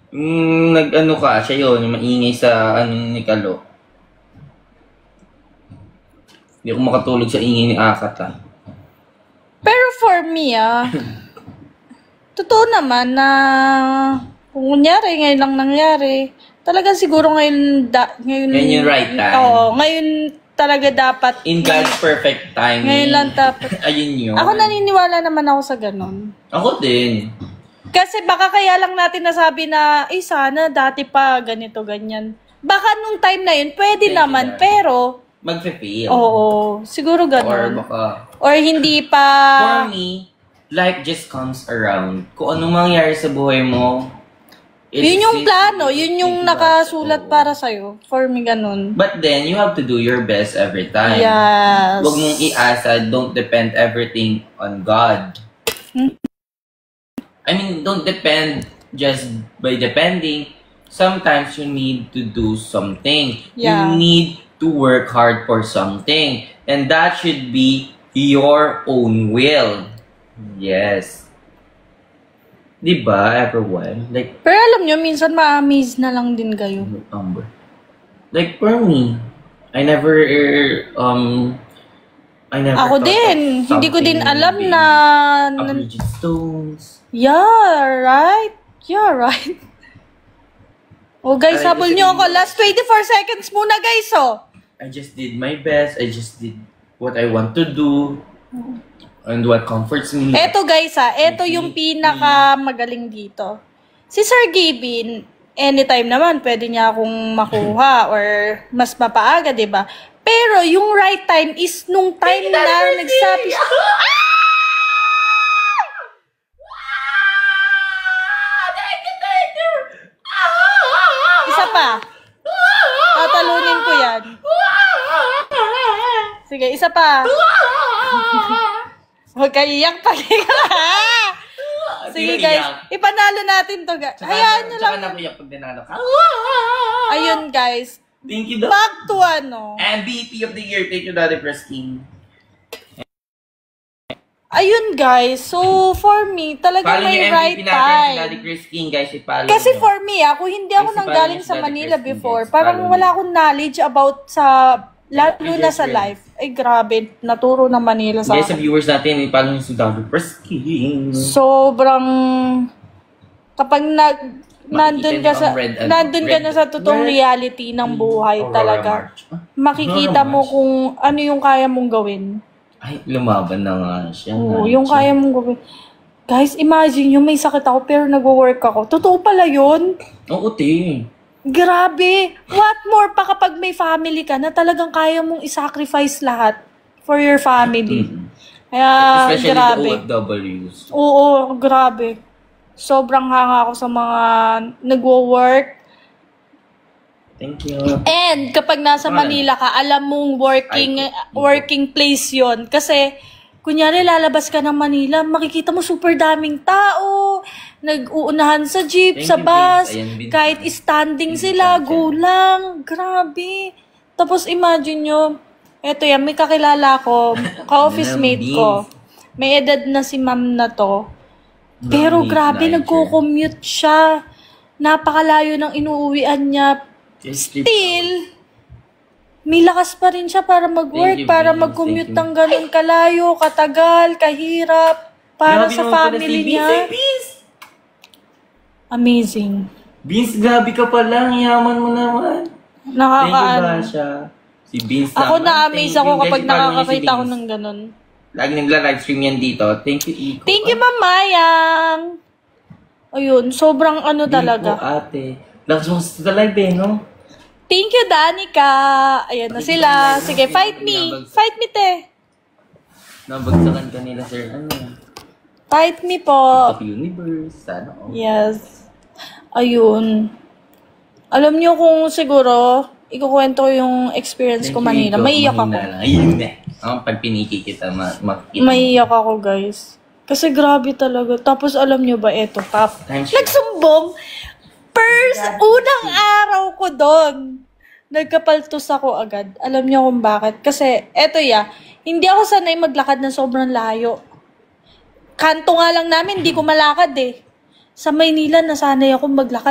Nag-ano ka, siya yun, yung maingay sa ano ni Kalo. Hindi ako makatulog sa ingay ni Akat Pero for me, totoo naman na kung kunyari, ngayon lang nangyari, talaga siguro ngayon, Ngayon yung right time. Oo, ngayon talaga dapat. In God's perfect time. Ngayon lang dapat. Ayun yun. Ako naniniwala naman ako sa ganun. Ako din. Kasi baka kaya lang natin nasabi na, sana dati pa ganito, ganyan. Baka nung time na yun, pwede naman, pero magfe-fail. Oo, siguro ganun. Or baka. Or hindi pa. For me, life just comes around. Kung anong mangyari sa buhay mo, yun yung plano, yun yung nakasulat para sa'yo. For me, ganun. But then, you have to do your best every time. Yes. Huwag mong iasa, don't depend everything on God. I mean, don't depend just by depending. Sometimes you need to do something. Yeah. You need to work hard for something. And that should be your own will. Yes. Diba, everyone? Like, pero alam nyo, minsan ma-amaze na lang din kayo. Like, for me, I never Ako din. Hindi ko din alam na. Bridget Stones. Yeah, right? Yeah, right. Oh, guys, habol nyo ako. Last 24 seconds muna, guys, I just did my best. I just did what I want to do. And what comforts me. Eto, guys, eto yung pinaka magaling dito. Si Sir Gavin, anytime naman, pwede niya akong makuha or mas mapaaga, diba? Pero yung right time is nung time na nagsabi siya. Isa pa. Tatalunin ko yan. Sige, isa pa. Huwag kayo iyak pag sige guys, ipanalo natin to guys. Hayaan nyo lang. Tsaka nakuyak pag dinalo ka. Ayun guys. Thank you, back to MVP of the year. Thank you, Daddy Pristine. Ayun guys, so for me, talaga may right time. Daddy Pristine, guys, kasi for me, ako hindi ako nanggaling sa Manila before. Parang wala akong knowledge about sa lalo na sa life. Ay, grabe. Naturo ng Manila sa akin. Sa viewers natin, ipalo nyo si Dr. Pristine. Sobrang kapag nandun ka na sa totoong reality ng buhay talaga, makikita mo kung ano yung kaya mong gawin. Ay, lumaban na nga siya. Oo, yung kaya mong gawin. Guys, imagine yung may sakit ako pero nag-work ako. Totoo pala yun? Oo, te. Grabe! What more pa kapag may family ka na talagang kaya mong isacrifice lahat for your family. Kaya, especially grabe. the OFWs. Oo, grabe. Sobrang hanga ako sa mga nagwo-work. Thank you. And kapag nasa Manila ka, alam mong working place yon. Kasi, kunyari lalabas ka ng Manila, makikita mo super daming tao, nag-uunahan sa jeep, sa bus, kahit standing sila, gulang, grabe. Tapos imagine nyo, eto yan, may kakilala ko, ka-office mate ko, may edad na si ma'am na to, pero grabe, nagko-commute siya, napakalayo ng inuuwian niya, still, may lakas pa rin siya para mag-work, para mag-commute ng ganun kalayo, katagal, kahirap, para sa family niya. Amazing. Vince, grabe ka pa lang. Yaman mo naman. Nakakaano. Si Vince ako na-amaze ako kapag nakakakita ko ng ganun. Lagi nagla-livestream yan dito. Thank you, Iko. Thank you, Ma'am Mayang. Ayun, sobrang ano talaga. Iko, ate. Lakas mo sa live no? Thank you, Danica. Ayan na sila. Sige, fight me. Fight me, te. Nabagsakan ka nila, sir. Ano? Fight me po. Top Universe. Sana. Yes. Ayun. Alam nyo kung siguro, ikukwento ko yung experience ko Manila. Maiiyak ako. Ayun na. Pag piniki kita, makikita. Maiiyak ako, guys. Kasi grabe talaga. Tapos alam nyo ba, eto, nagsumbong. Unang araw ko doon. Nagkapaltos ako agad. Alam nyo kung bakit. Kasi, eto hindi ako sanay maglakad na sobrang layo. Kanto nga lang namin, hindi ko malakad eh. Sa Maynila, nasanay ako maglakad.